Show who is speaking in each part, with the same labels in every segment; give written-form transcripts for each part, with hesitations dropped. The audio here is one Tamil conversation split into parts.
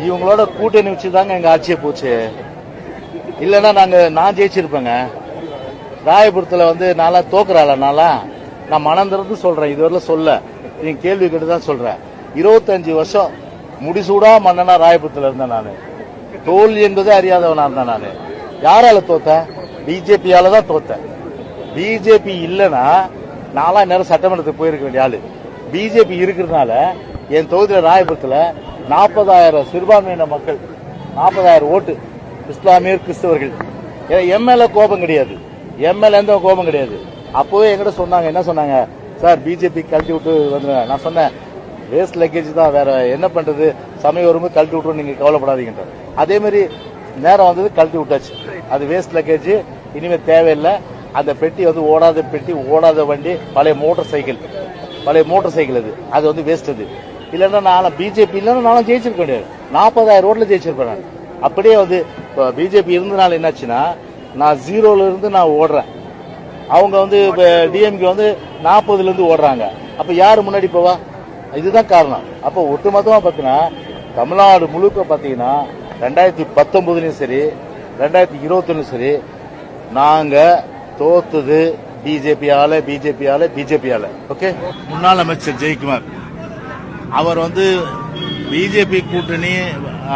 Speaker 1: இவங்களோட கூட்டணி வச்சுதாங்க எங்க ஆட்சியை போச்சு. இல்லன்னா நான் ஜெயிச்சிருப்பேங்க. ராயபுரத்துல நாளா தோக்குறாள் நான் மனம் திறந்து சொல்றேன். இதுவரை சொல்ல நீங்க கேள்வி கேட்டுதான் சொல்றேன். 25 வருஷம் முடிசூடா மன்னனா ராயபுரத்துல இருந்தேன். நானு தோல்வி என்பதே அறியாதவனா இருந்தேன். நானு யாரால தோத்தேன்? பிஜேபியால தான் தோத்தேன். பிஜேபி இல்லனா நாளா நேரம் சட்டமன்றத்துக்கு போயிருக்க வேண்டிய ஆளு. பிஜேபி இருக்கிறதுனால என் தொகுதியில ராயபுரத்துல 40,000 சிறுபான்மையின மக்கள், 40,000 ஓட்டு இஸ்லாமியர் கிறிஸ்தவர்கள். எம்எல்ஏ கோபம் கிடையாது, எம்எல்ஏ எந்த கோபம் கிடையாது. அப்பவே என்கிட்ட சொன்னாங்க, என்ன சொன்னாங்க, சார் பிஜேபி கழட்டி விட்டு வந்து. நான் சொன்னேன் வேஸ்ட் லக்கேஜ் தான், வேற என்ன பண்றது, சமயம் வரும்போது கழட்டி விட்டுரும், நீங்க கவலைப்படாதீங்க. அதே மாதிரி நேரம் வந்தது, கழட்டி விட்டாச்சு. அது வேஸ்ட் லக்கேஜ், இனிமே தேவையில்லை. அந்த பெட்டி ஓடாத பெட்டி, ஓடாத வண்டி, பழைய மோட்டார் சைக்கிள் அது வேஸ்ட். அது இல்லன்னா நான் பிஜேபி இல்லன்னா நானும் ஜெயிச்சிருக்க முடியாது. 40,000 ஓட்டுல ஜெயிச்சிருப்பேன் நான். அப்படியே பிஜேபி இருந்தனால என்னாச்சுன்னா, நான் 0ல இருந்து நான் ஓடுறேன். அவங்க டிஎம்கே 40ல இருந்து ஓடுறாங்க. அப்ப யாரு முன்னாடி போவா? இதுதான் காரணம். அப்ப ஒட்டுமொத்தமா பாத்தீங்கன்னா தமிழ்நாடு முழுக்க பாத்தீங்கன்னா 2019 சரி 2021 சரி நாங்க தோத்தது பிஜேபியால. ஓகே. முன்னாள் அமைச்சர் ஜெயக்குமார் அவர் பிஜேபி கூட்டணி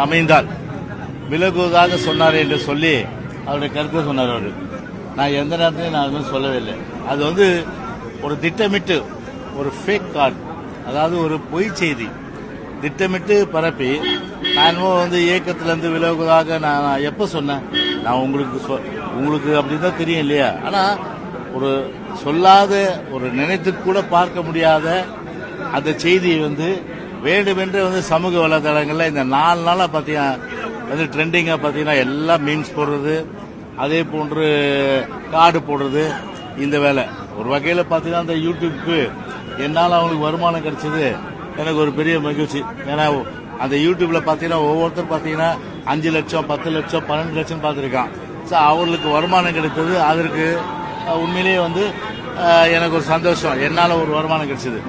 Speaker 1: அமைந்தால் விலகுவதாக சொன்னார் என்று சொல்லி அவருடைய கருத்தை சொன்னார். அவரு நான் எந்த நேரத்திலையும் நான் அது சொல்லவே இல்லை. அது ஒரு திட்டமிட்டு ஒரு ஃபேக் கார்டு, அதாவது ஒரு பொய் செய்தி திட்டமிட்டு பரப்பி நான் இயக்கத்திலிருந்து விலகுவதாக நான் எப்ப சொன்னேன்? நான் உங்களுக்கு அப்படிதான் தெரியும் இல்லையா? ஆனா ஒரு சொல்லாத, ஒரு நினைத்து கூட பார்க்க முடியாத அந்த செய்தியை வேண்டுமென்று சமூக வலைதளங்கள்ல இந்த 4 நாளா பாத்தீங்கன்னா ட்ரெண்டிங்கா பாத்தீங்கன்னா எல்லாம் மீம்ஸ் போடுறது, அதே போன்று கார்டு போடுறது. இந்த வேலை ஒரு வகையில பாத்தீங்கன்னா அந்த யூடியூப்க்கு என்னால அவங்களுக்கு வருமானம் கிடைச்சது எனக்கு ஒரு பெரிய மகிழ்ச்சி. ஏன்னா அந்த யூடியூப்ல பாத்தீங்கன்னா ஒவ்வொருத்தர் பாத்தீங்கன்னா 5 லட்சம் 10 லட்சம் 12 லட்சம் பார்த்திருக்கான். அவர்களுக்கு வருமானம் கிடைத்தது. அதற்கு உண்மையிலேயே எனக்கு ஒரு சந்தோஷம், என்னால ஒரு வருமானம் கிடைச்சது.